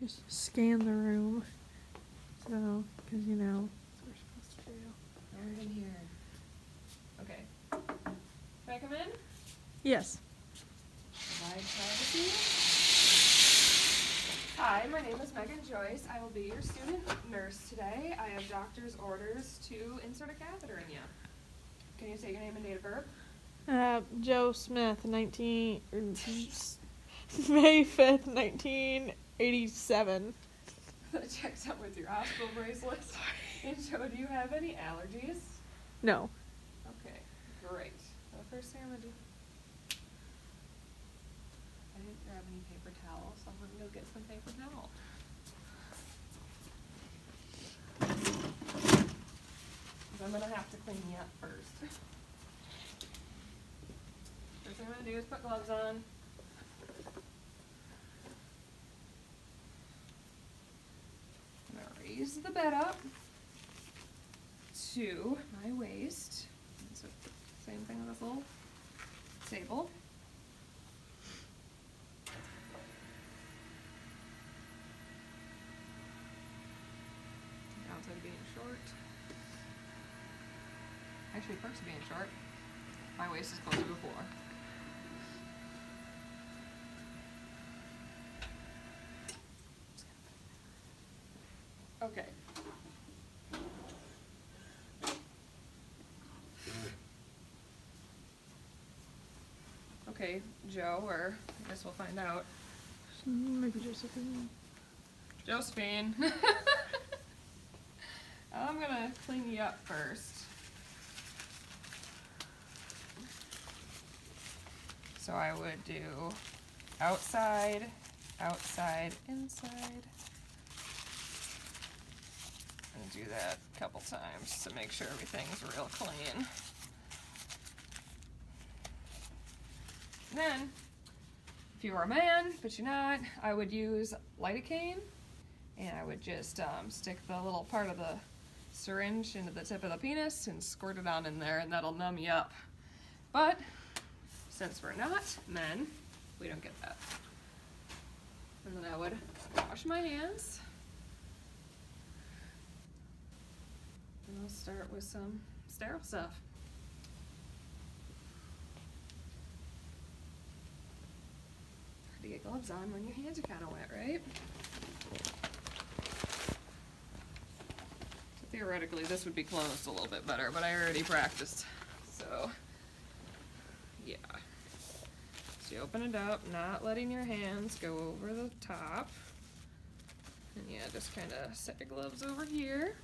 Just scan the room. So, because you know, that's what we're supposed to do. No one's in here. Okay. Can I come in? Yes. Provide privacy. Hi, my name is Megan Joyce. I will be your student nurse today. I have doctor's orders to insert a catheter in you. Can you say your name and date of birth? Joe Smith, May 5th, 1987. That checks out with your hospital bracelet. And Joe, do you have any allergies? No. Okay, great. The first thing I'm gonna do. I didn't grab any paper towels, so I'm gonna go get some paper towel. I'm gonna have to clean you up first. First thing I'm gonna do is put gloves on. I'm gonna raise the bed up to my waist. So same thing with this little table. Downside of being short. Actually, perks of being short. My waist is closer to the floor. Okay. Okay, Joe, or I guess we'll find out. Maybe Josephine. Josephine. I'm gonna clean you up first. So I would do outside, outside, inside. And do that a couple times to make sure everything's real clean. Then, if you were a man, but you're not, I would use lidocaine, and I would just stick the little part of the syringe into the tip of the penis and squirt it on in there, and that'll numb you up. But since we're not men, we don't get that. And then I would wash my hands. And I'll start with some sterile stuff. Hard to get gloves on when your hands are kind of wet, right? So theoretically, this would be closed a little bit better, but I already practiced. So, yeah. So you open it up, not letting your hands go over the top. And yeah, just kind of set your gloves over here.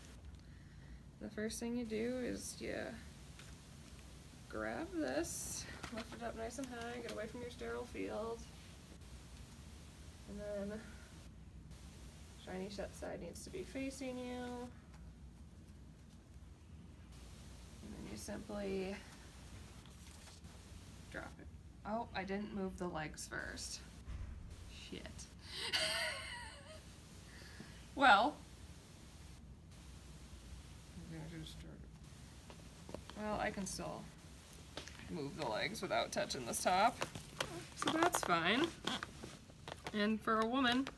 The first thing you do is you grab this, lift it up nice and high, get away from your sterile field. And then shiny shut side needs to be facing you. And then you simply drop it. Oh, I didn't move the legs first. Shit. Well, I can still move the legs without touching this top, so that's fine. And for a woman,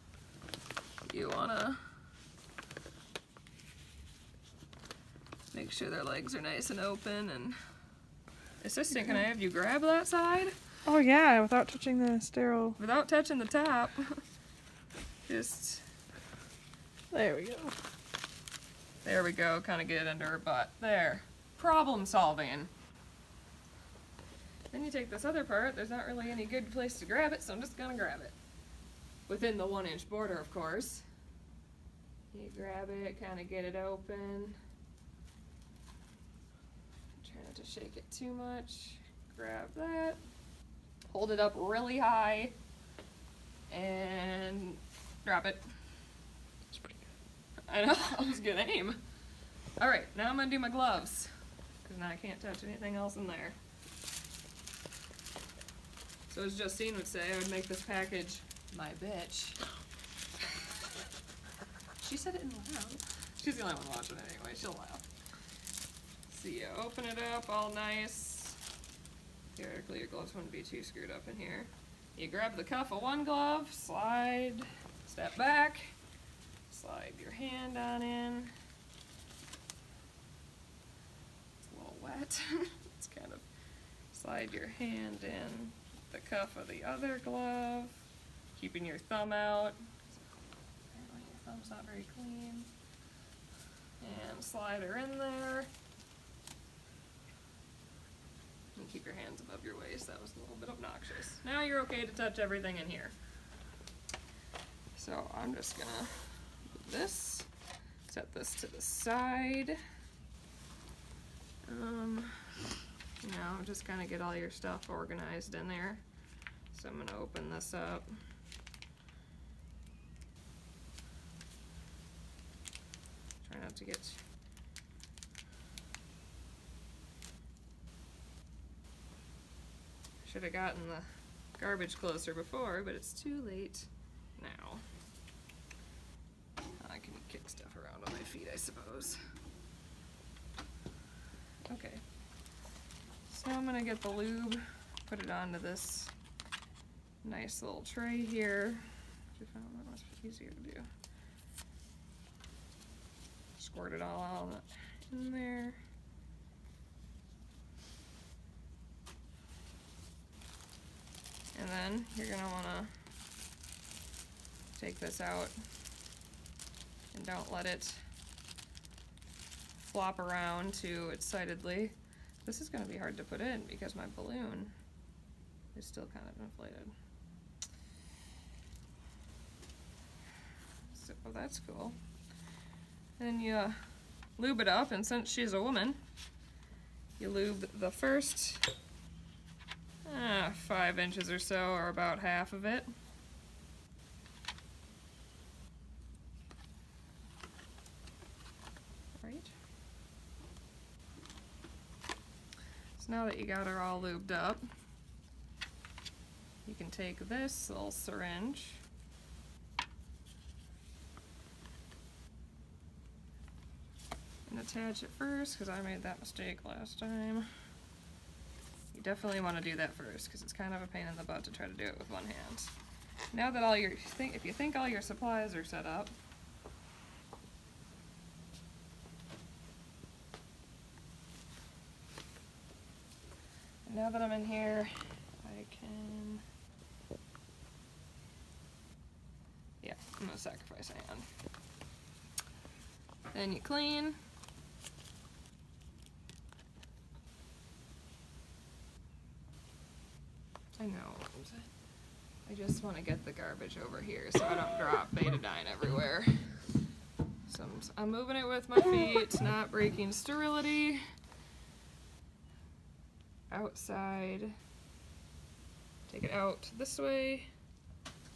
you wanna make sure their legs are nice and open. And assistant, can I have you grab that side? Oh yeah, without touching the sterile. Without touching the top. Just. There we go. There we go, kind of get it under her butt. There. Problem solving. Then you take this other part, there's not really any good place to grab it, so I'm just gonna grab it. Within the 1-inch border, of course. You grab it, kind of get it open. Try not to shake it too much. Grab that. Hold it up really high. And drop it. That's pretty good. I know, that was good aim. Alright, now I'm gonna do my gloves. Because now I can't touch anything else in there. So as Justine would say, I would make this package my bitch. She said it in loud. She's the only one watching it anyway, she'll laugh. So you open it up all nice. Theoretically your gloves wouldn't be too screwed up in here. You grab the cuff of one glove, slide Step back, slide your hand on in. It's a little wet. It's kind of slide your hand in the cuff of the other glove, keeping your thumb out. Apparently your thumb's not very clean. And slide her in there. And keep your hands above your waist. That was a little bit obnoxious. Now you're okay to touch everything in here. So I'm just gonna move this, set this to the side. You know, just kind of get all your stuff organized in there. So I'm gonna open this up. Try not to get should have gotten the garbage closer before, but it's too late now. I can kick stuff around on my feet, I suppose. Okay. So I'm gonna get the lube, put it onto this nice little tray here, which I found that was easier to do. Squirt it all out in there. And then you're gonna wanna take this out and don't let it flop around too excitedly. This is gonna be hard to put in because my balloon is still kind of inflated. So that's cool. Then you lube it up, and since she's a woman, you lube the first 5 inches or so, or about half of it. Right. So now that you got her all lubed up, you can take this little syringe and attach it first, because I made that mistake last time. You definitely want to do that first, because it's kind of a pain in the butt to try to do it with one hand. Now that all your, if you think all your supplies are set up, and now that I'm in here, I can, yeah, I'm gonna sacrifice a hand. Then you clean. I know. I just want to get the garbage over here so I don't drop betadine everywhere. So I'm moving it with my feet, not breaking sterility. Outside. Take it out this way.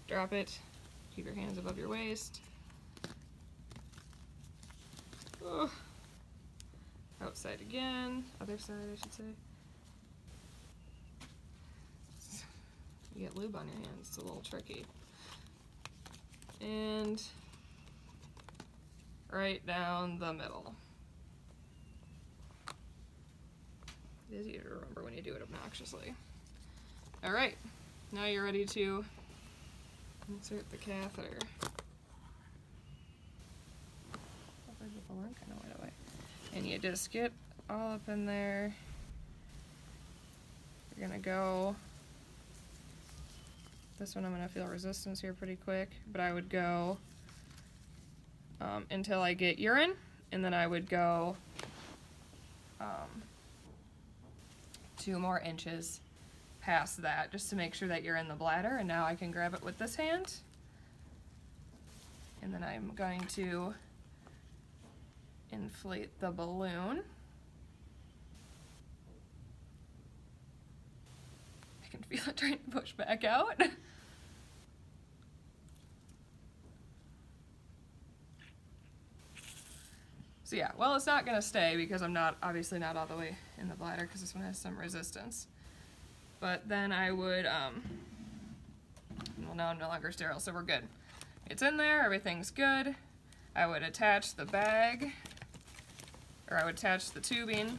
Drop it. Keep your hands above your waist. Oh. Outside again. Other side, I should say. You get lube on your hands, it's a little tricky. And right down the middle. It is easier to remember when you do it obnoxiously. Alright, now you're ready to insert the catheter. The balloon kind of went away. And you just get all up in there. You're gonna go. This one I'm going to feel resistance here pretty quick, but I would go until I get urine, and then I would go 2 more inches past that, just to make sure that you're in the bladder. And now I can grab it with this hand, and then I'm going to inflate the balloon. I can feel it trying to push back out. So yeah, well, it's not gonna stay because I'm obviously not all the way in the bladder, because this one has some resistance. But then I would, well, now I'm no longer sterile, so we're good. It's in there, everything's good. I would attach the bag, or I would attach the tubing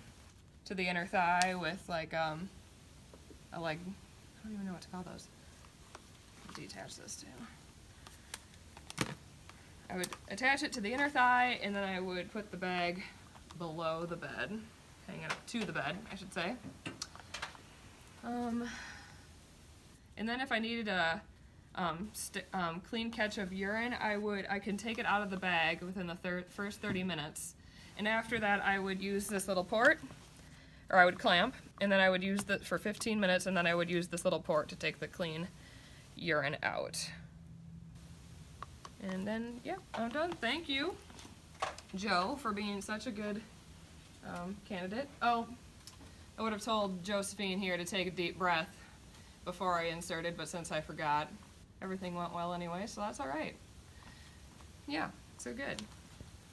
to the inner thigh with like a leg, I don't even know what to call those. Detach this too. I would attach it to the inner thigh, and then I would put the bag below the bed, hang it up to the bed, I should say. And then if I needed a clean catch of urine, I can take it out of the bag within the first 30 minutes. And after that, I would use this little port, or I would clamp, and then I would use it for 15 minutes, and then I would use this little port to take the clean urine out. And then, yeah, I'm done. Thank you, Joe, for being such a good candidate. Oh, I would have told Josephine here to take a deep breath before I inserted, but since I forgot, everything went well anyway, so that's all right. Yeah, so good.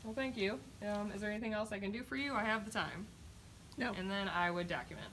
Well, thank you. Is there anything else I can do for you? I have the time. No. And then I would document.